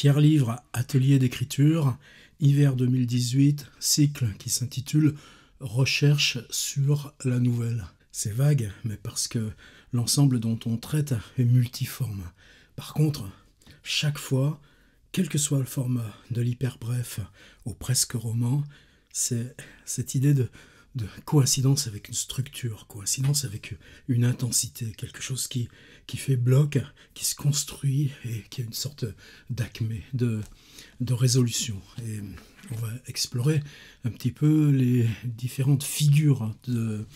Tiers livre Atelier d'écriture, hiver 2018, cycle qui s'intitule Recherche sur la nouvelle. C'est vague, mais parce que l'ensemble dont on traite est multiforme. Par contre, chaque fois, quel que soit le format, de l'hyper-bref au presque roman, c'est cette idée de coïncidence avec une structure, coïncidence avec une intensité, quelque chose qui fait bloc, qui se construit et qui a une sorte d'acmé, de résolution. Et on va explorer un petit peu les différentes figures de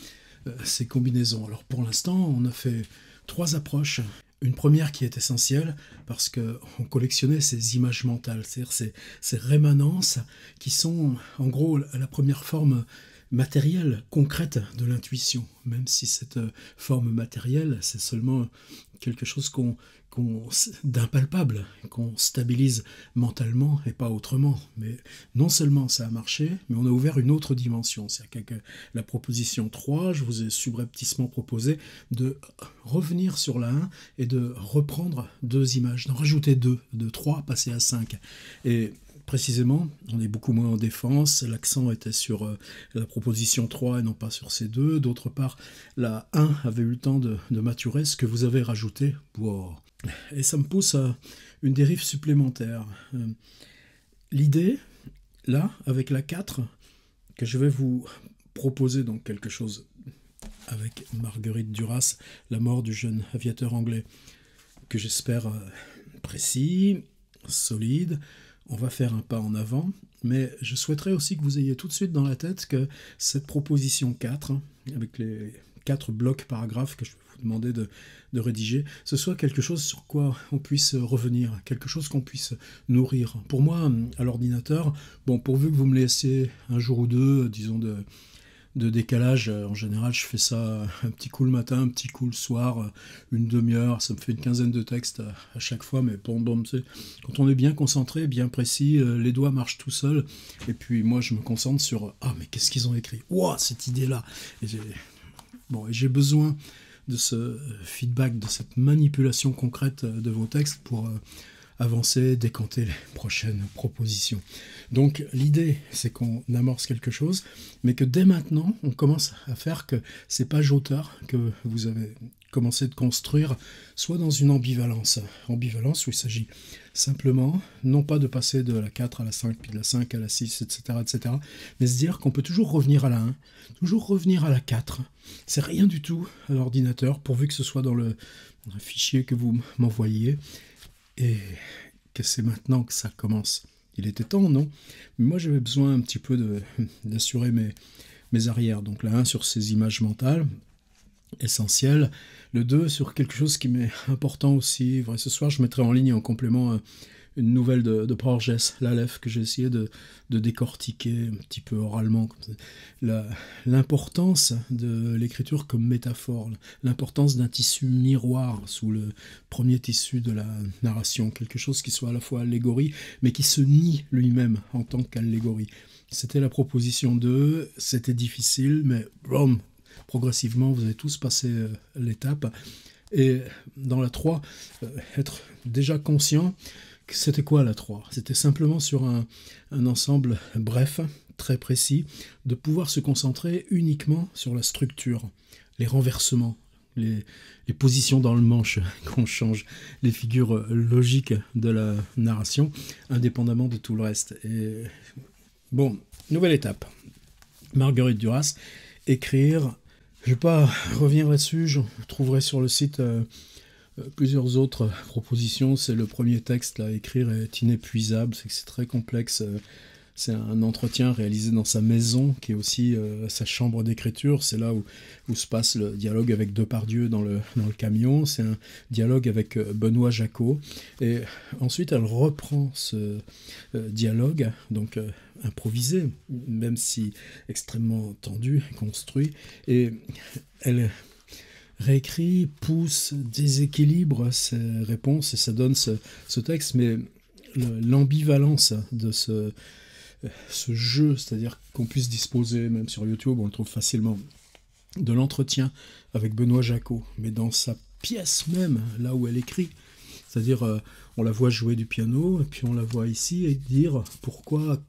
ces combinaisons. Alors pour l'instant, on a fait 3 approches. Une première qui est essentielle parce qu'on collectionnait ces images mentales, c'est-à-dire ces rémanences qui sont en gros la première forme matérielle, concrète de l'intuition, même si cette forme matérielle, c'est seulement quelque chose d'impalpable, qu'on stabilise mentalement et pas autrement. Mais non seulement ça a marché, mais on a ouvert une autre dimension. C'est-à-dire que la proposition 3, je vous ai subrepticement proposé de revenir sur la 1 et de reprendre 2 images, d'en rajouter 2, de 3 passer à 5. Et précisément, on est beaucoup moins en défense, l'accent était sur la proposition 3 et non pas sur ces 2. D'autre part, la 1 avait eu le temps de maturer, ce que vous avez rajouté. Wow. Et ça me pousse à une dérive supplémentaire. L'idée, là, avec la 4, que je vais vous proposer donc quelque chose avec Marguerite Duras, la mort du jeune aviateur anglais, que j'espère précis, solide. On va faire un pas en avant, mais je souhaiterais aussi que vous ayez tout de suite dans la tête que cette proposition 4, avec les 4 blocs paragraphes que je vais vous demander de rédiger, ce soit quelque chose sur quoi on puisse revenir, quelque chose qu'on puisse nourrir. Pour moi, à l'ordinateur, bon, pourvu que vous me laissiez un jour ou deux, disons, de décalage, en général je fais ça un petit coup le matin, un petit coup le soir, une demi-heure, ça me fait une quinzaine de textes à chaque fois, mais bon, quand on est bien concentré, bien précis, les doigts marchent tout seuls, et puis moi je me concentre sur « Ah, mais qu'est-ce qu'ils ont écrit ? Ouah, cette idée-là » et j'ai besoin de ce feedback, de cette manipulation concrète de vos textes pour avancer, décanter les prochaines propositions. Donc l'idée, c'est qu'on amorce quelque chose, mais que dès maintenant, on commence à faire que ces pages auteurs que vous avez commencé de construire soient dans une ambivalence. Ambivalence où il s'agit simplement, non pas de passer de la 4 à la 5, puis de la 5 à la 6, etc., mais se dire qu'on peut toujours revenir à la 1, toujours revenir à la 4. C'est rien du tout à l'ordinateur, pourvu que ce soit dans le fichier que vous m'envoyez. Et que c'est maintenant que ça commence. Il était temps, non? Mais moi, j'avais besoin un petit peu d'assurer mes arrières. Donc la 1 sur ces images mentales, essentielles. Le 2 sur quelque chose qui m'est important aussi. Vrai, ce soir, je mettrai en ligne en complément une nouvelle de Porges, l'Aleph, que j'ai essayé de décortiquer un petit peu oralement. L'importance de l'écriture comme métaphore, l'importance d'un tissu miroir sous le premier tissu de la narration, quelque chose qui soit à la fois allégorie, mais qui se nie lui-même en tant qu'allégorie. C'était la proposition 2, c'était difficile, mais progressivement, vous avez tous passé l'étape. Et dans la 3, être déjà conscient. C'était quoi la 3 ? C'était simplement sur un ensemble bref, très précis, de pouvoir se concentrer uniquement sur la structure, les renversements, les positions dans le manche qu'on change, les figures logiques de la narration, indépendamment de tout le reste. Et bon, nouvelle étape. Marguerite Duras, écrire. Je ne vais pas revenir là-dessus, je trouverai sur le site plusieurs autres propositions. C'est le premier texte à écrire est inépuisable, c'est très complexe. C'est un entretien réalisé dans sa maison, qui est aussi sa chambre d'écriture. C'est là où se passe le dialogue avec Depardieu dans le camion. C'est un dialogue avec Benoît Jacot. Et ensuite, elle reprend ce dialogue, donc improvisé, même si extrêmement tendu, construit. Et elle réécrit, pousse, déséquilibre ses réponses, et ça donne ce texte. Mais l'ambivalence de ce jeu, c'est-à-dire qu'on puisse disposer, même sur YouTube, on le trouve facilement, de l'entretien avec Benoît Jacot, mais dans sa pièce même, là où elle écrit, C'est-à-dire, on la voit jouer du piano, et puis on la voit ici et dire pourquoi,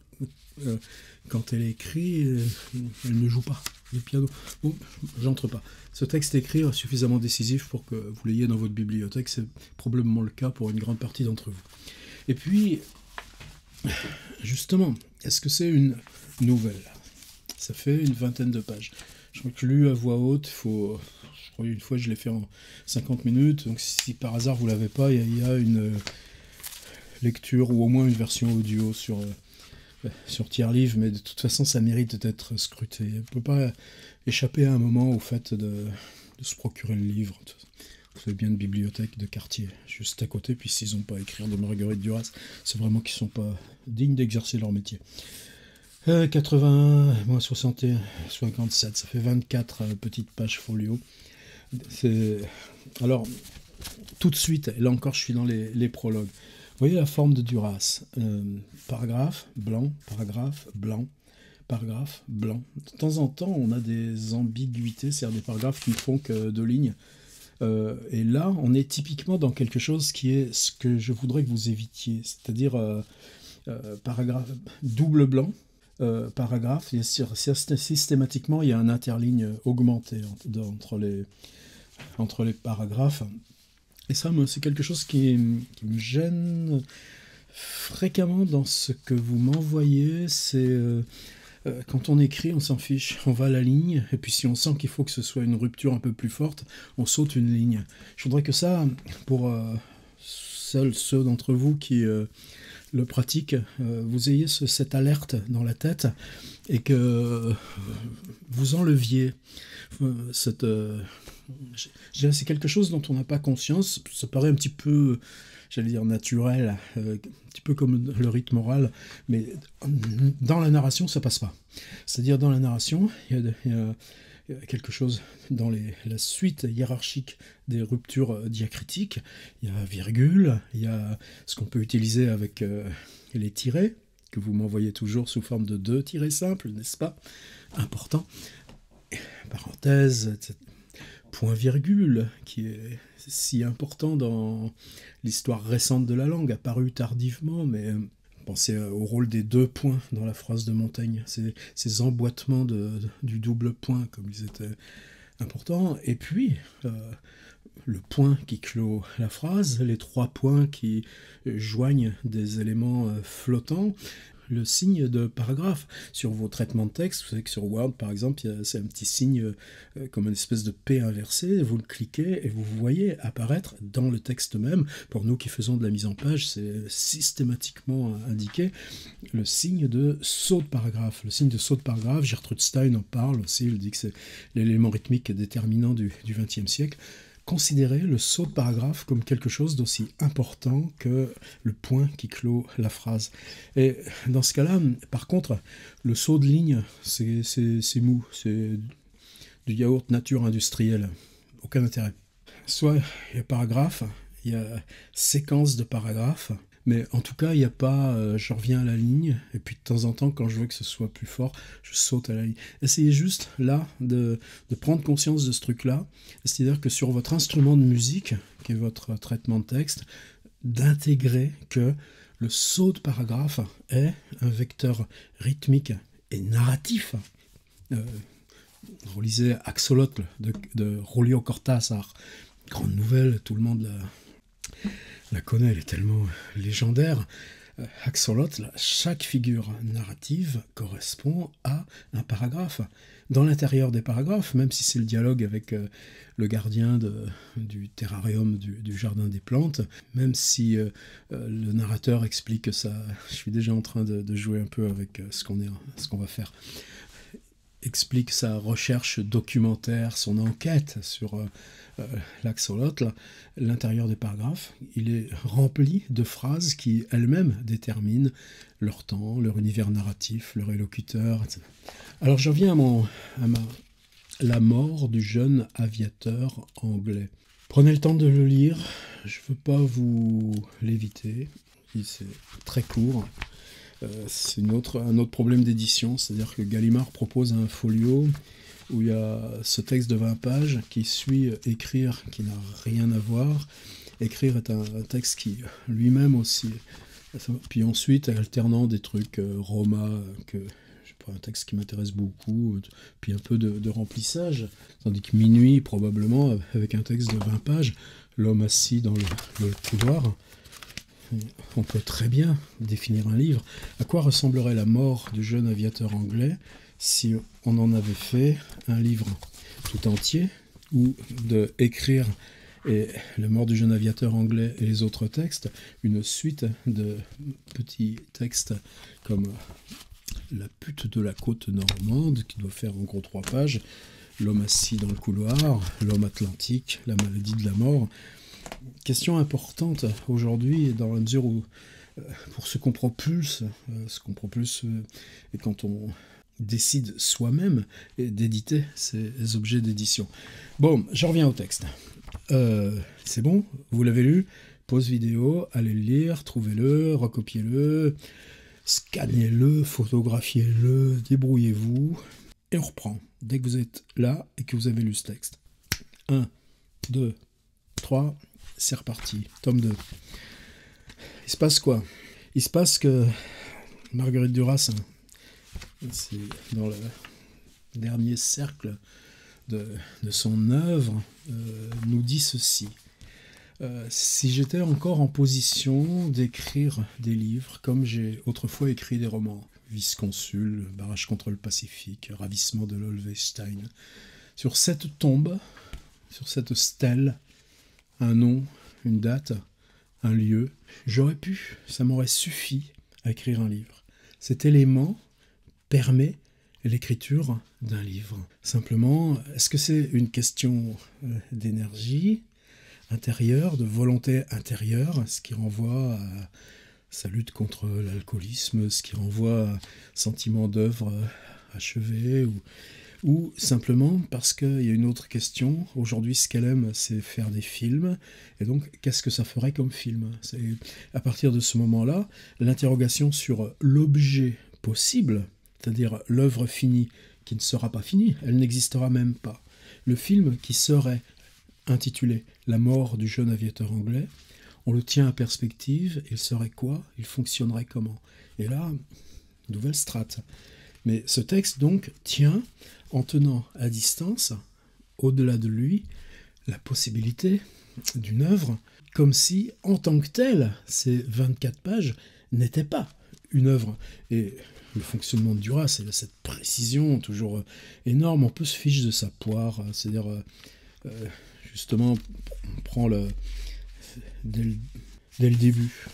quand elle écrit, elle ne joue pas du piano. Bon, j'entre pas. Ce texte écrit est suffisamment décisif pour que vous l'ayez dans votre bibliothèque. C'est probablement le cas pour une grande partie d'entre vous. Et puis, justement, est-ce que c'est une nouvelle? Ça fait une vingtaine de pages. Je crois que lu à voix haute, je crois une fois je l'ai fait en 50 minutes, donc si par hasard vous l'avez pas, il y a une lecture ou au moins une version audio sur Tiers-Livre, mais de toute façon ça mérite d'être scruté. On ne peut pas échapper à un moment au fait de se procurer le livre. Vous avez bien une bibliothèque de quartier juste à côté, puis s'ils n'ont pas à écrire de Marguerite Duras, c'est vraiment qu'ils ne sont pas dignes d'exercer leur métier. 81, moins 61, 57, ça fait 24 petites pages folio. Alors, tout de suite, là encore je suis dans les prologues. Vous voyez la forme de Duras. Paragraphe, blanc, paragraphe, blanc, paragraphe, blanc. De temps en temps, on a des ambiguïtés, c'est-à-dire des paragraphes qui ne font que 2 lignes. Et là, on est typiquement dans quelque chose qui est ce que je voudrais que vous évitiez, c'est-à-dire paragraphe double blanc, paragraphe, et systématiquement il y a un interligne augmenté entre les paragraphes. Et ça, c'est quelque chose qui me gêne fréquemment dans ce que vous m'envoyez. C'est quand on écrit, on s'en fiche, on va à la ligne, et puis si on sent qu'il faut que ce soit une rupture un peu plus forte, on saute une ligne. Je voudrais que ça, pour seuls ceux d'entre vous qui le pratiquent, vous ayez cette alerte dans la tête, et que vous enleviez c'est quelque chose dont on n'a pas conscience. Ça paraît un petit peu, j'allais dire, naturel, un petit peu comme le rythme oral, mais dans la narration, ça passe pas. C'est-à-dire, dans la narration, il y a quelque chose dans la suite hiérarchique des ruptures diacritiques. Il y a virgule, il y a ce qu'on peut utiliser avec les tirets, que vous m'envoyez toujours sous forme de 2 tirets simples, n'est-ce pas? Important. Parenthèse, etc. Point-virgule, qui est si important dans l'histoire récente de la langue, apparu tardivement, mais pensez au rôle des 2 points dans la phrase de Montaigne, ces emboîtements du double point, comme ils étaient importants, et puis le point qui clôt la phrase, les 3 points qui joignent des éléments flottants, le signe de paragraphe. Sur vos traitements de texte, vous savez que sur Word, par exemple, c'est un petit signe comme une espèce de P inversé, vous le cliquez et vous voyez apparaître dans le texte même. Pour nous qui faisons de la mise en page, c'est systématiquement indiqué le signe de saut de paragraphe. Le signe de saut de paragraphe, Gertrude Stein en parle aussi, il dit que c'est l'élément rythmique déterminant du XXe siècle. Considérez le saut de paragraphe comme quelque chose d'aussi important que le point qui clôt la phrase. Et dans ce cas-là, par contre, le saut de ligne, c'est mou, c'est du yaourt nature industrielle. Aucun intérêt. Soit il y a paragraphe, il y a séquence de paragraphes, mais en tout cas, il n'y a pas je reviens à la ligne, et puis de temps en temps, quand je veux que ce soit plus fort, je saute à la ligne. Essayez juste, là, de prendre conscience de ce truc-là, c'est-à-dire que sur votre instrument de musique, qui est votre traitement de texte, d'intégrer que le saut de paragraphe est un vecteur rythmique et narratif. Relisez Axolotl de Julio Cortázar, grande nouvelle, tout le monde la connaît, elle est tellement légendaire. Axolotl, chaque figure narrative correspond à un paragraphe. Dans l'intérieur des paragraphes, même si c'est le dialogue avec le gardien du terrarium du jardin des plantes, même si le narrateur explique ça, je suis déjà en train de jouer un peu avec ce qu'on va faire, explique sa recherche documentaire, son enquête sur l'axolotl, l'intérieur des paragraphes, il est rempli de phrases qui elles-mêmes déterminent leur temps, leur univers narratif, leur élocuteur, etc. Alors je reviens à la mort du jeune aviateur anglais. Prenez le temps de le lire, je ne veux pas vous l'éviter, c'est très court. C'est un autre problème d'édition, c'est-à-dire que Gallimard propose un folio où il y a ce texte de 20 pages qui suit Écrire, qui n'a rien à voir, écrire est un texte qui lui-même aussi. Puis ensuite, alternant des trucs Roma, un texte qui m'intéresse beaucoup, puis un peu de remplissage, tandis que Minuit, probablement, avec un texte de 20 pages, l'homme assis dans le couloir. On peut très bien définir un livre. À quoi ressemblerait la mort du jeune aviateur anglais si on en avait fait un livre tout entier, ou de écrire et la mort du jeune aviateur anglais et les autres textes, une suite de petits textes comme La pute de la côte normande, qui doit faire en gros 3 pages, L'homme assis dans le couloir, L'homme atlantique, La maladie de la mort. Question importante aujourd'hui, dans la mesure où, pour ce qu'on propulse, et quand on décide soi-même d'éditer ces objets d'édition. Bon, je reviens au texte. C'est bon, vous l'avez lu, pause vidéo, allez le lire, trouvez-le, recopiez-le, scannez-le, photographiez-le, débrouillez-vous, et on reprend dès que vous êtes là et que vous avez lu ce texte. 1, 2, 3, c'est reparti, tome 2. Il se passe quoi? Il se passe que Marguerite Duras, c'est dans le dernier cercle de son œuvre, nous dit ceci. Si j'étais encore en position d'écrire des livres, comme j'ai autrefois écrit des romans, Vice-consul, Barrage contre le Pacifique, Ravissement de l'Olvestein, sur cette tombe, sur cette stèle, un nom, une date, un lieu, j'aurais pu, ça m'aurait suffi à écrire un livre. Cet élément permet l'écriture d'un livre. Simplement, est-ce que c'est une question d'énergie intérieure, de volonté intérieure, ce qui renvoie à sa lutte contre l'alcoolisme, ce qui renvoie à un sentiment d'œuvre achevée, ou simplement parce qu'il y a une autre question. Aujourd'hui, ce qu'elle aime, c'est faire des films, et donc qu'est-ce que ça ferait comme film? C'est à partir de ce moment-là, l'interrogation sur l'objet possible, c'est-à-dire l'œuvre finie qui ne sera pas finie, elle n'existera même pas. Le film qui serait intitulé « La mort du jeune aviateur anglais », on le tient à perspective, il serait quoi? Il fonctionnerait comment? Et là, nouvelle strate. Mais ce texte, donc, tient en tenant à distance, au-delà de lui, la possibilité d'une œuvre, comme si, en tant que telle, ces 24 pages n'étaient pas une œuvre. Et le fonctionnement de Duras, c'est cette précision toujours énorme. On peut se fiche de sa poire, c'est-à-dire, justement, on prend dès le début.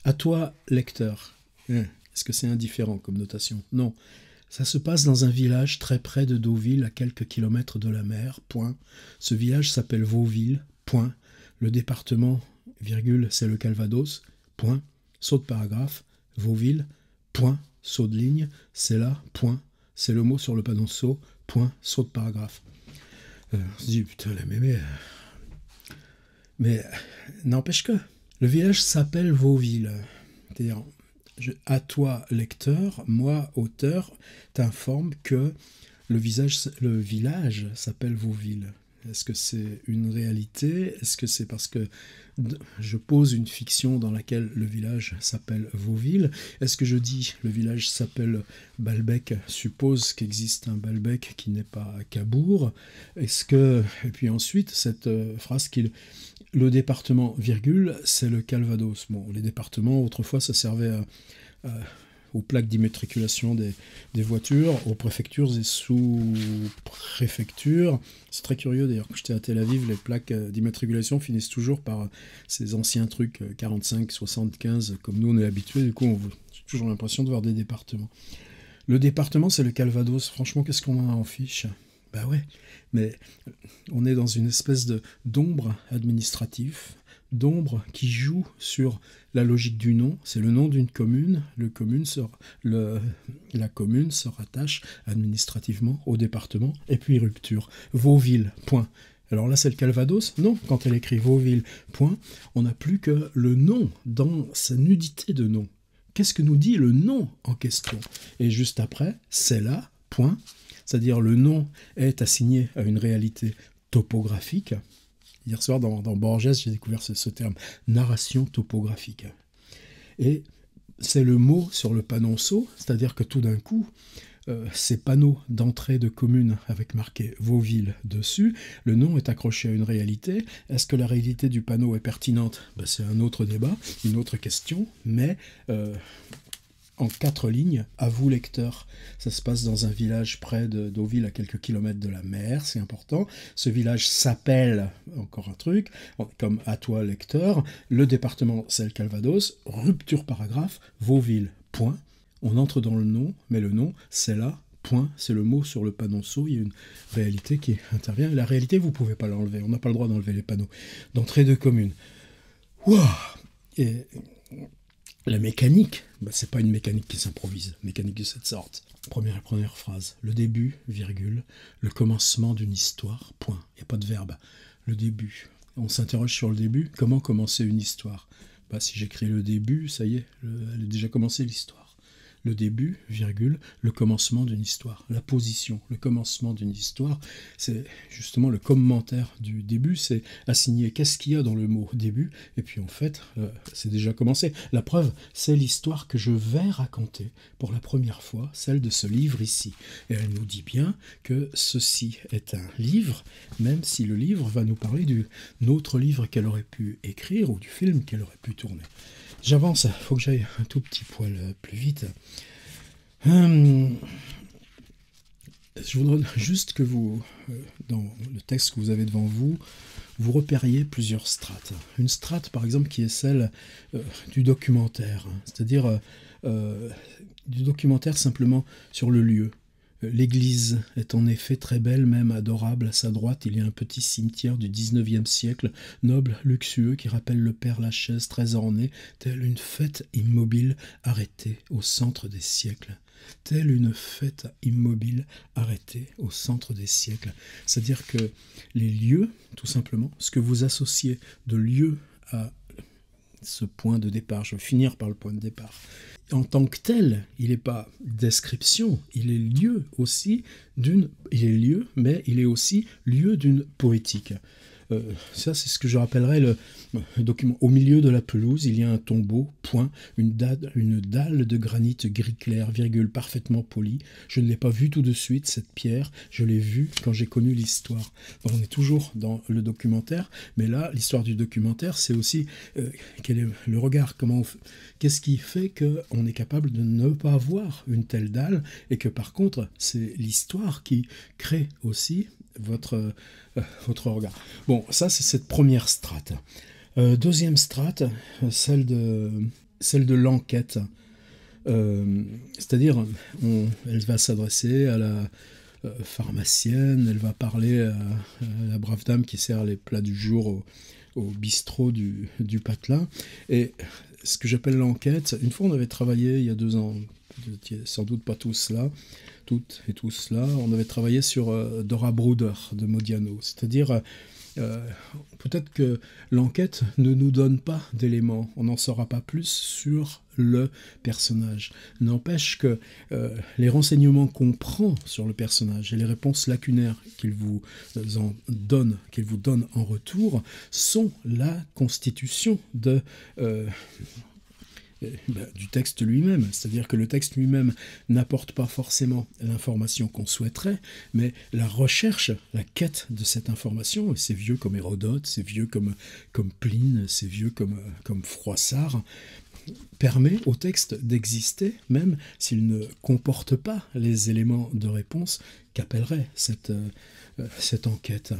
À toi, lecteur. Est-ce que c'est indifférent comme notation? Non. Ça se passe dans un village très près de Deauville, à quelques kilomètres de la mer, point. Ce village s'appelle Vauville, point. Le département, virgule, c'est le Calvados, point. Saut de paragraphe, Vauville, point. Saut de ligne, c'est là, point. C'est le mot sur le panneau, point. Saut de paragraphe. On se dit, putain, la mémé. Mais n'empêche que, le village s'appelle Vauville. C'est-à-dire, à toi, lecteur, moi, auteur, t'informe que le village s'appelle Vauville. Est-ce que c'est une réalité? Est-ce que c'est parce que je pose une fiction dans laquelle le village s'appelle Vauville? Est-ce que je dis le village s'appelle Balbec, suppose qu'existe un Balbec qui n'est pas Cabourg? Est-ce que... Et puis ensuite, cette phrase le département, virgule, c'est le Calvados. Bon, les départements, autrefois, ça servait aux plaques d'immatriculation des voitures, aux préfectures et sous-préfectures. C'est très curieux, d'ailleurs, quand j'étais à Tel Aviv, les plaques d'immatriculation finissent toujours par ces anciens trucs 45, 75, comme nous, on est habitués. Du coup, j'ai toujours l'impression de voir des départements. Le département, c'est le Calvados. Franchement, qu'est-ce qu'on en fiche? Bah ouais, mais on est dans une espèce d'ombre administratif, d'ombre qui joue sur la logique du nom. C'est le nom d'une commune. La commune se rattache administrativement au département. Et puis rupture. Vauville, point. Alors là, c'est le Calvados? Non, quand elle écrit Vauville, point, on n'a plus que le nom dans sa nudité de nom. Qu'est-ce que nous dit le nom en question? Et juste après, c'est là, point. C'est-à-dire le nom est assigné à une réalité topographique. Hier soir, dans Borges, j'ai découvert ce terme, narration topographique. Et c'est le mot sur le panonceau, c'est-à-dire que tout d'un coup, ces panneaux d'entrée de communes avec marqué Vauville dessus, le nom est accroché à une réalité. Est-ce que la réalité du panneau est pertinente? C'est un autre débat, une autre question, mais en 4 lignes, à vous lecteur. Ça se passe dans un village près de Deauville, à quelques kilomètres de la mer, c'est important. Ce village s'appelle, encore un truc, comme à toi lecteur, le département c'est le Calvados, rupture paragraphe, Vauville, point. On entre dans le nom, mais le nom c'est là, point, c'est le mot sur le panonceau, il y a une réalité qui intervient. Et la réalité, vous ne pouvez pas l'enlever, on n'a pas le droit d'enlever les panneaux. D'entrée de commune. Waouh! Et la mécanique, c'est pas une mécanique qui s'improvise, mécanique de cette sorte. Première phrase, le début, virgule, le commencement d'une histoire, point. Il n'y a pas de verbe. Le début. On s'interroge sur le début. Comment commencer une histoire? Si j'écris le début, ça y est, elle est déjà commencée l'histoire. Le début, virgule, le commencement d'une histoire. La position, le commencement d'une histoire, c'est justement le commentaire du début, c'est assigner qu'est-ce qu'il y a dans le mot début, et puis en fait, c'est déjà commencé. La preuve, c'est l'histoire que je vais raconter pour la première fois, celle de ce livre ici. Et elle nous dit bien que ceci est un livre, même si le livre va nous parler d'un autre livre qu'elle aurait pu écrire, ou du film qu'elle aurait pu tourner. J'avance, il faut que j'aille un tout petit poil plus vite. Je voudrais juste que vous, dans le texte que vous avez devant vous, vous repériez plusieurs strates. Une strate, par exemple, qui est celle du documentaire, c'est-à-dire du documentaire simplement sur le lieu. L'église est en effet très belle, même adorable. À sa droite, il y a un petit cimetière du XIXe siècle, noble, luxueux, qui rappelle le Père Lachaise, très orné, telle une fête immobile arrêtée au centre des siècles. Telle une fête immobile arrêtée au centre des siècles. C'est-à-dire que les lieux, tout simplement, ce que vous associez de lieu à ce point de départ, je vais finir par le point de départ. En tant que tel, il n'est pas description, il est lieu aussi il est lieu, mais il est aussi lieu d'une poétique. Ça, c'est ce que je rappellerai le document. Au milieu de la pelouse, il y a un tombeau, point, une dalle de granit gris clair, virgule, parfaitement polie. Je ne l'ai pas vue tout de suite, cette pierre, je l'ai vue quand j'ai connu l'histoire. Donc, on est toujours dans le documentaire, mais là, l'histoire du documentaire, c'est aussi quel est le regard, qu'est-ce qui fait qu'on est capable de ne pas voir une telle dalle, et que par contre, c'est l'histoire qui crée aussi votre regard. Bon, ça c'est cette première strate. Deuxième strate, celle de l'enquête. C'est-à-dire, elle va s'adresser à la pharmacienne, elle va parler à la brave dame qui sert les plats du jour au bistrot du Patelin. Et ce que j'appelle l'enquête, une fois on avait travaillé il y a 2 ans, vous étiez sans doute pas tous là, toutes et tous là, on avait travaillé sur Dora Bruder de Modiano, c'est-à-dire peut-être que l'enquête ne nous donne pas d'éléments, on n'en saura pas plus sur le personnage. N'empêche que les renseignements qu'on prend sur le personnage et les réponses lacunaires qu'il vous donne en retour sont la constitution du texte lui-même, c'est-à-dire que le texte lui-même n'apporte pas forcément l'information qu'on souhaiterait, mais la recherche, la quête de cette information, et c'est vieux comme Hérodote, c'est vieux comme Pline, c'est vieux comme Froissart, permet au texte d'exister, même s'il ne comporte pas les éléments de réponse qu'appellerait cette enquête.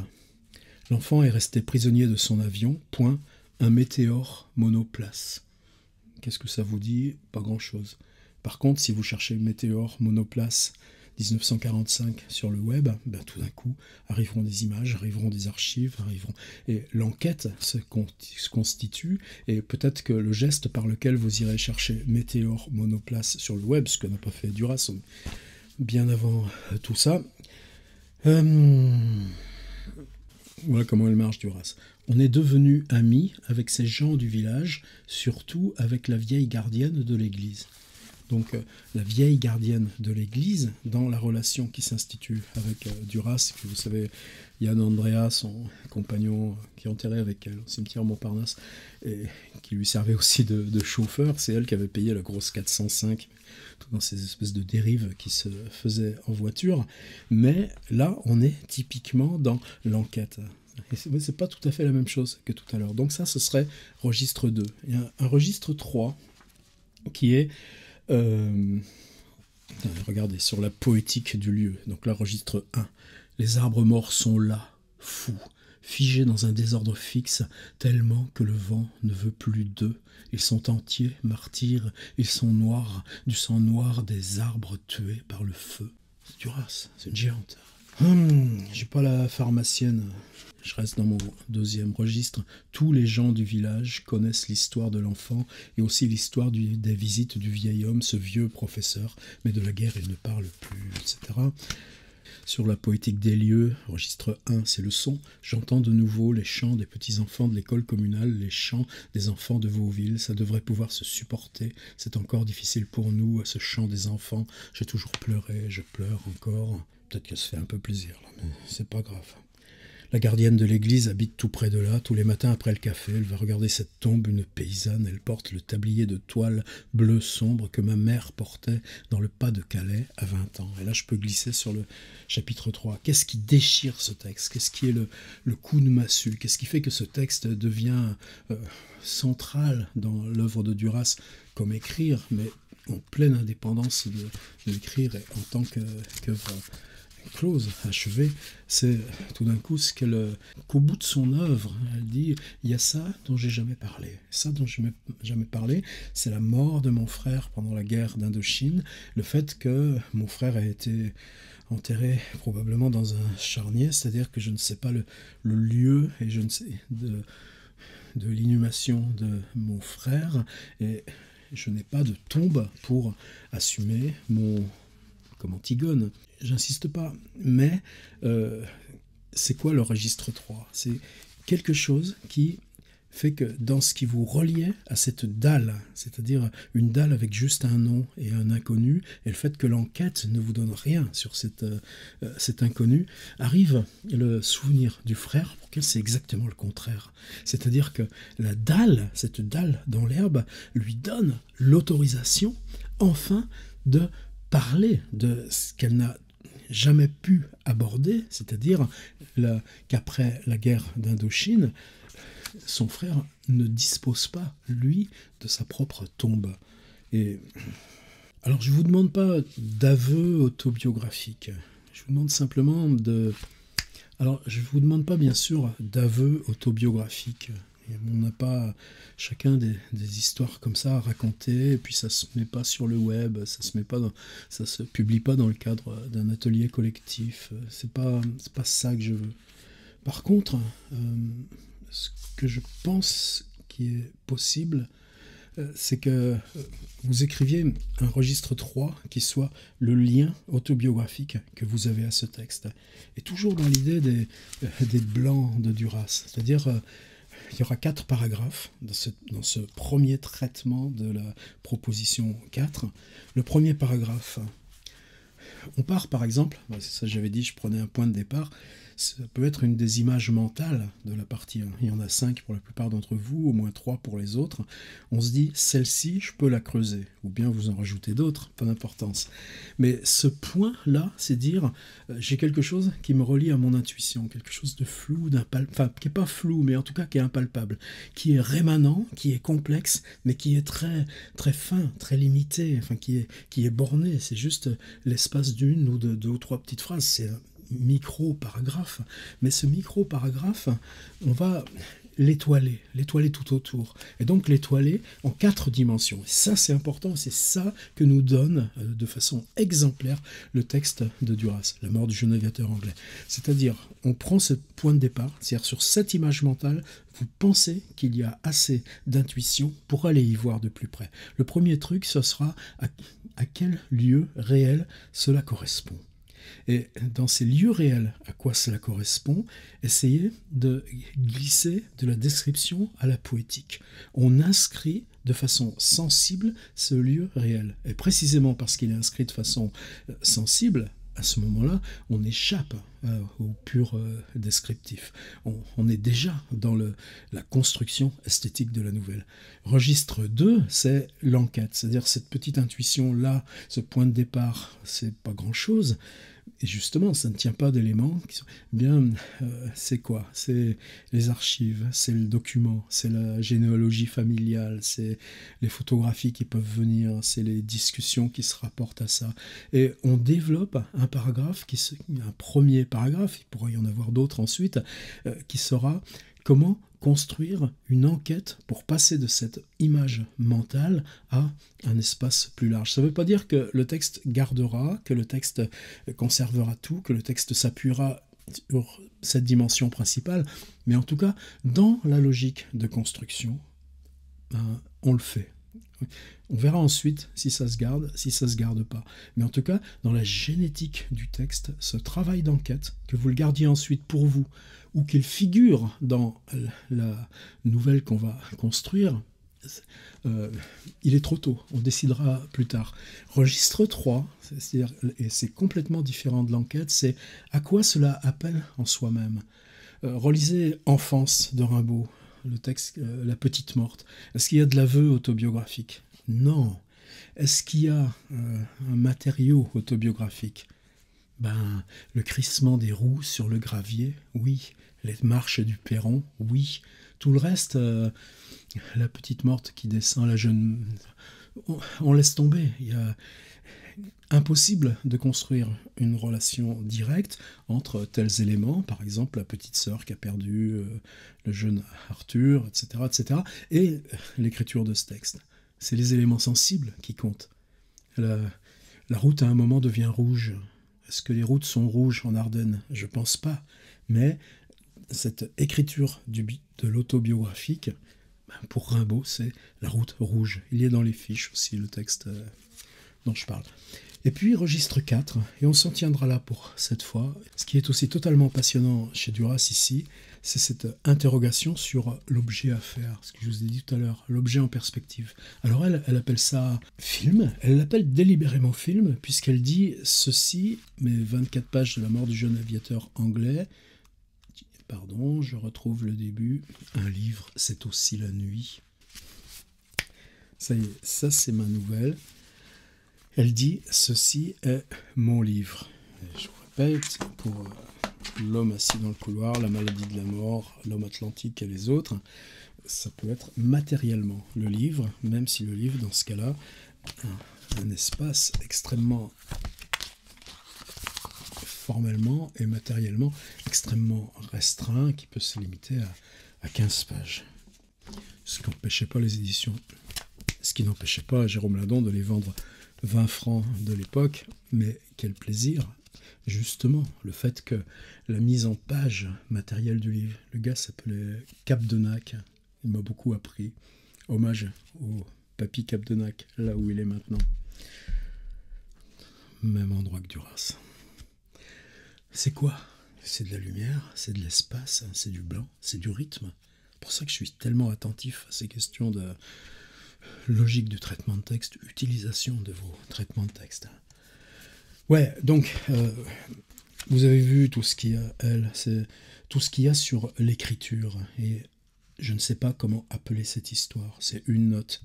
L'enfant est resté prisonnier de son avion, point, un météore monoplace. Qu'est-ce que ça vous dit? Pas grand-chose. Par contre, si vous cherchez météore monoplace 1945 sur le web, tout d'un coup, arriveront des images, arriveront des archives, et l'enquête se constitue, et peut-être que le geste par lequel vous irez chercher météore monoplace sur le web, ce que n'a pas fait Duras bien avant tout ça, voilà comment elle marche, Duras. On est devenu amis avec ces gens du village, surtout avec la vieille gardienne de l'église. Donc la vieille gardienne de l'église, dans la relation qui s'institue avec Duras, que vous savez Yann Andrea, son compagnon qui est enterré avec elle au cimetière Montparnasse, et qui lui servait aussi de chauffeur. C'est elle qui avait payé la grosse 405, tout dans ces espèces de dérives qui se faisaient en voiture. Mais là, on est typiquement dans l'enquête. Et c'est pas tout à fait la même chose que tout à l'heure. Donc ça, ce serait registre 2. Il y a un registre 3 qui est... regardez, sur la poétique du lieu. Donc là, registre 1. Les arbres morts sont là, fous, figés dans un désordre fixe, tellement que le vent ne veut plus d'eux. Ils sont entiers, martyrs, ils sont noirs, du sang noir des arbres tués par le feu. C'est Duras, c'est une géante. J'ai pas la pharmacienne. Je reste dans mon deuxième registre. Tous les gens du village connaissent l'histoire de l'enfant et aussi l'histoire des visites du vieil homme, ce vieux professeur, mais de la guerre il ne parle plus, etc. Sur la poétique des lieux, registre 1, c'est le son. J'entends de nouveau les chants des petits-enfants de l'école communale, les chants des enfants de Vauville. Ça devrait pouvoir se supporter. C'est encore difficile pour nous, ce chant des enfants. J'ai toujours pleuré, je pleure encore. Peut-être que ça fait un peu plaisir, là, mais c'est pas grave. La gardienne de l'église habite tout près de là. Tous les matins après le café, elle va regarder cette tombe, une paysanne. Elle porte le tablier de toile bleu sombre que ma mère portait dans le pas de Calais à 20 ans. Et là, je peux glisser sur le chapitre 3. Qu'est-ce qui déchire ce texte? Qu'est-ce qui est le coup de massue? Qu'est-ce qui fait que ce texte devient central dans l'œuvre de Duras, comme écrire, mais en pleine indépendance de l'écrire en tant qu'œuvre close, achevée, c'est tout d'un coup qu'au bout de son œuvre, elle dit, il y a ça dont j'ai jamais parlé. Ça dont je n'ai jamais parlé, c'est la mort de mon frère pendant la guerre d'Indochine, le fait que mon frère a été enterré probablement dans un charnier, c'est-à-dire que je ne sais pas le lieu et je ne sais de l'inhumation de mon frère, et je n'ai pas de tombe pour assumer comme Antigone. J'insiste pas, mais c'est quoi le registre 3? C'est quelque chose qui fait que dans ce qui vous reliait à cette dalle, c'est-à-dire une dalle avec juste un nom et un inconnu, et le fait que l'enquête ne vous donne rien sur cet inconnu, arrive le souvenir du frère pour lequel c'est exactement le contraire. C'est-à-dire que la dalle, cette dalle dans l'herbe, lui donne l'autorisation, enfin, de parler de ce qu'elle n'a jamais pu aborder, c'est-à-dire qu'après la guerre d'Indochine, son frère ne dispose pas, lui, de sa propre tombe. Et alors, je ne vous demande pas d'aveu autobiographique. Je vous demande simplement Alors, je ne vous demande pas, bien sûr, d'aveu autobiographique. On n'a pas chacun des histoires comme ça à raconter, et puis ça se met pas sur le web, ça se publie pas dans le cadre d'un atelier collectif. C'est pas ça que je veux. Par contre, ce que je pense qui est possible, c'est que vous écriviez un registre 3 qui soit le lien autobiographique que vous avez à ce texte. Et toujours dans l'idée des blancs de Duras, c'est-à-dire il y aura 4 paragraphes dans ce premier traitement de la proposition 4. Le premier paragraphe, on part par exemple, c'est ça que j'avais dit, je prenais un point de départ, ça peut être une des images mentales de la partie 1. Il y en a 5 pour la plupart d'entre vous, au moins 3 pour les autres. On se dit, celle-ci, je peux la creuser, ou bien vous en rajoutez d'autres, pas d'importance. Mais ce point-là, c'est dire, j'ai quelque chose qui me relie à mon intuition, quelque chose de flou, enfin, qui n'est pas flou, mais en tout cas qui est impalpable, qui est rémanent, qui est complexe, mais qui est très, très fin, très limité, enfin, qui est borné. C'est juste l'espace d'une ou de 2 ou 3 petites phrases. C'est micro-paragraphe, mais ce micro-paragraphe, on va l'étoiler tout autour, et donc l'étoiler en 4 dimensions. Et ça, c'est important, c'est ça que nous donne de façon exemplaire le texte de Duras, La mort du jeune aviateur anglais. C'est-à-dire, on prend ce point de départ, c'est-à-dire sur cette image mentale, vous pensez qu'il y a assez d'intuition pour aller y voir de plus près. Le premier truc, ce sera à quel lieu réel cela correspond. Et dans ces lieux réels, à quoi cela correspond, essayez de glisser de la description à la poétique. On inscrit de façon sensible ce lieu réel. Et précisément parce qu'il est inscrit de façon sensible, à ce moment-là, on échappe au pur descriptif. On est déjà dans la construction esthétique de la nouvelle. Registre 2, c'est l'enquête, c'est-à-dire cette petite intuition-là, ce point de départ, c'est pas grand-chose. Et justement, ça ne tient pas d'éléments qui sont... Bien, c'est quoi? C'est les archives, c'est le document, c'est la généalogie familiale, c'est les photographies qui peuvent venir, c'est les discussions qui se rapportent à ça. Et on développe un paragraphe, un premier paragraphe, il pourrait y en avoir d'autres ensuite, qui sera comment construire une enquête pour passer de cette image mentale à un espace plus large. Ça ne veut pas dire que le texte gardera, que le texte conservera tout, que le texte s'appuiera sur cette dimension principale, mais en tout cas, dans la logique de construction, on le fait. On verra ensuite si ça se garde, si ça se garde pas. Mais en tout cas, dans la génétique du texte, ce travail d'enquête, que vous le gardiez ensuite pour vous, ou qu'il figure dans la nouvelle qu'on va construire, il est trop tôt, on décidera plus tard. Registre 3, c'est-à-dire, et c'est complètement différent de l'enquête, c'est à quoi cela appelle en soi-même. Relisez Enfance de Rimbaud, le texte La petite morte. Est-ce qu'il y a de l'aveu autobiographique? Non. Est-ce qu'il y a un matériau autobiographique? Le crissement des roues sur le gravier, oui. Les marches du perron, oui. Tout le reste, la petite morte qui descend, la jeune... On laisse tomber. Il y a impossible de construire une relation directe entre tels éléments, par exemple la petite sœur qui a perdu le jeune Arthur, etc., etc., et l'écriture de ce texte. C'est les éléments sensibles qui comptent. La route à un moment devient rouge. Est-ce que les routes sont rouges en Ardennes? Je ne pense pas. Mais cette écriture de l'autobiographique, pour Rimbaud, c'est la route rouge. Il y a dans les fiches aussi le texte dont je parle. Et puis registre 4, et on s'en tiendra là pour cette fois. Ce qui est aussi totalement passionnant chez Duras ici, c'est cette interrogation sur l'objet à faire, ce que je vous ai dit tout à l'heure, l'objet en perspective. Alors elle appelle ça film, elle l'appelle délibérément film, puisqu'elle dit ceci, mais 24 pages de la mort du jeune aviateur anglais, pardon, je retrouve le début, un livre, c'est aussi la nuit. Ça y est, ça c'est ma nouvelle. Elle dit « Ceci est mon livre ». Je vous répète, pour l'homme assis dans le couloir, la maladie de la mort, l'homme atlantique et les autres, ça peut être matériellement le livre, même si le livre, dans ce cas-là, a un espace extrêmement, formellement et matériellement, extrêmement restreint, qui peut se limiter à 15 pages. Ce qui n'empêchait pas les éditions, ce qui n'empêchait pas Jérôme Ladon de les vendre 20 francs de l'époque, mais quel plaisir, justement, le fait que la mise en page matérielle du livre, le gars s'appelait Capdenac, il m'a beaucoup appris, hommage au papy Capdenac, là où il est maintenant, même endroit que Duras. C'est quoi? C'est de la lumière, c'est de l'espace, c'est du blanc, c'est du rythme. C'est pour ça que je suis tellement attentif à ces questions de logique du traitement de texte, utilisation de vos traitements de texte. Ouais, donc, vous avez vu tout ce qu'il y a, c'est tout ce qu'il y a sur l'écriture, et je ne sais pas comment appeler cette histoire, c'est une note,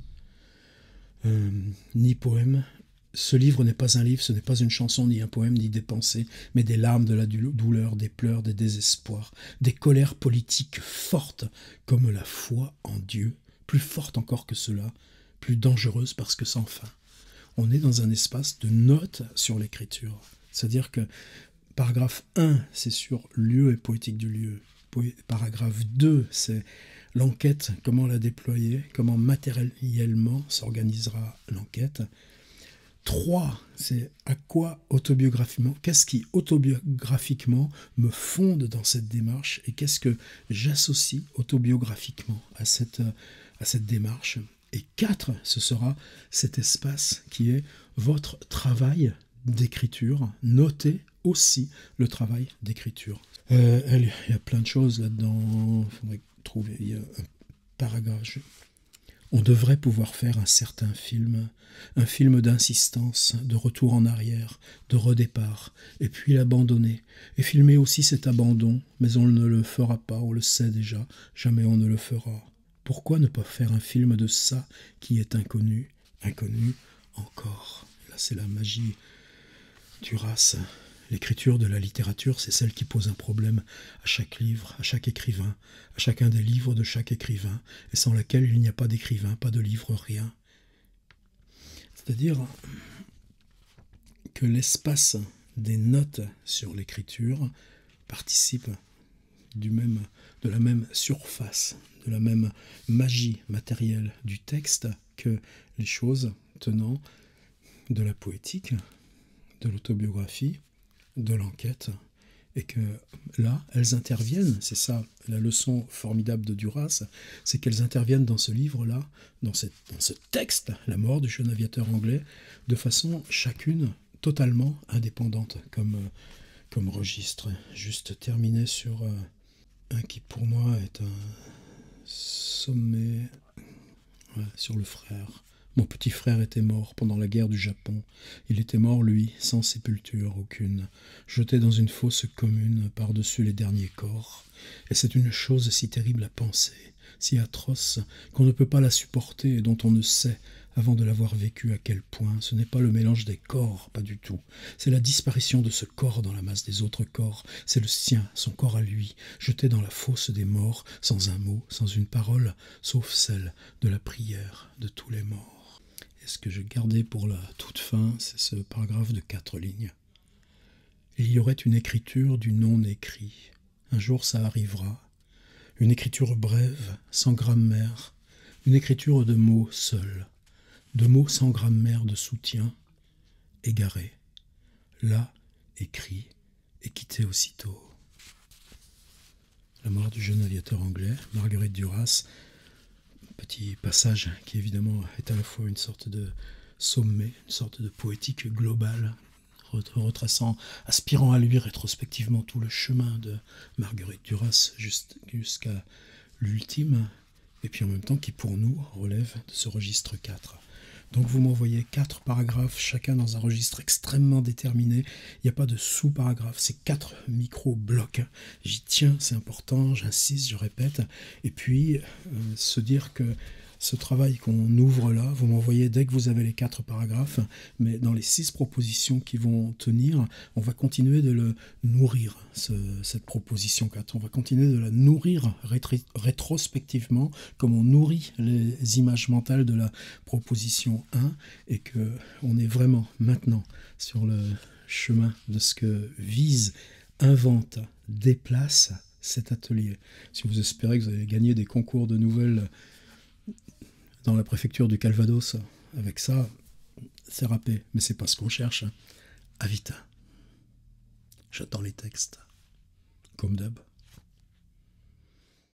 ni poème. Ce livre n'est pas un livre, ce n'est pas une chanson, ni un poème, ni des pensées, mais des larmes de la douleur, des pleurs, des désespoirs, des colères politiques fortes, comme la foi en Dieu, plus forte encore que cela, plus dangereuse parce que sans fin. On est dans un espace de notes sur l'écriture. C'est-à-dire que paragraphe 1, c'est sur lieu et poétique du lieu. Paragraphe 2, c'est l'enquête, comment la déployer, comment matériellement s'organisera l'enquête. 3, c'est à quoi autobiographiquement, qu'est-ce qui autobiographiquement me fonde dans cette démarche et qu'est-ce que j'associe autobiographiquement à cette démarche. Et 4, ce sera cet espace qui est votre travail d'écriture. Notez aussi le travail d'écriture. Il y a plein de choses là-dedans. Il faudrait trouver, il y a un paragraphe. On devrait pouvoir faire un certain film, un film d'insistance, de retour en arrière, de redépart, et puis l'abandonner, et filmer aussi cet abandon, mais on ne le fera pas, on le sait déjà, jamais on ne le fera. Pourquoi ne pas faire un film de ça qui est inconnu, inconnu encore? Là, c'est la magie Duras. L'écriture de la littérature, c'est celle qui pose un problème à chaque livre, à chaque écrivain, à chacun des livres de chaque écrivain, et sans laquelle il n'y a pas d'écrivain, pas de livre, rien. C'est-à-dire que l'espace des notes sur l'écriture participe de la même surface, de la même magie matérielle du texte que les choses tenant de la poétique, de l'autobiographie, de l'enquête, et que là, elles interviennent, c'est ça la leçon formidable de Duras, c'est qu'elles interviennent dans ce livre-là, dans ce texte, La mort du jeune aviateur anglais, de façon chacune totalement indépendante comme registre. Juste terminer sur un qui pour moi est un sommet, sur le frère. Mon petit frère était mort pendant la guerre du Japon. Il était mort, lui, sans sépulture aucune, jeté dans une fosse commune par-dessus les derniers corps. Et c'est une chose si terrible à penser, si atroce, qu'on ne peut pas la supporter et dont on ne sait, avant de l'avoir vécu, à quel point ce n'est pas le mélange des corps, pas du tout. C'est la disparition de ce corps dans la masse des autres corps. C'est le sien, son corps à lui, jeté dans la fosse des morts, sans un mot, sans une parole, sauf celle de la prière de tous les morts. Et ce que j'ai gardé pour la toute fin, c'est ce paragraphe de 4 lignes. Il y aurait une écriture du non-écrit. Un jour ça arrivera. Une écriture brève, sans grammaire. Une écriture de mots seuls. De mots sans grammaire de soutien, égarés. Là, écrit et quitté aussitôt. La mort du jeune aviateur anglais, Marguerite Duras. Petit passage qui évidemment est à la fois une sorte de sommet, une sorte de poétique globale, retraçant, aspirant à lui rétrospectivement tout le chemin de Marguerite Duras jusqu'à l'ultime, et puis en même temps qui pour nous relève de ce registre 4. Donc vous m'envoyez 4 paragraphes, chacun dans un registre extrêmement déterminé. Il n'y a pas de sous-paragraphes, c'est 4 micro-blocs. J'y tiens, c'est important, j'insiste, je répète. Et puis, se dire que ce travail qu'on ouvre là, vous m'envoyez dès que vous avez les 4 paragraphes, mais dans les 6 propositions qui vont tenir, on va continuer de le nourrir, cette proposition 4. On va continuer de la nourrir rétrospectivement, comme on nourrit les images mentales de la proposition 1, et qu'on est vraiment maintenant sur le chemin de ce que vise, invente, déplace cet atelier. Si vous espérez que vous allez gagner des concours de nouvelles dans la préfecture du Calvados, avec ça, c'est râpé. Mais c'est pas ce qu'on cherche. À vite. J'attends les textes. Comme d'hab.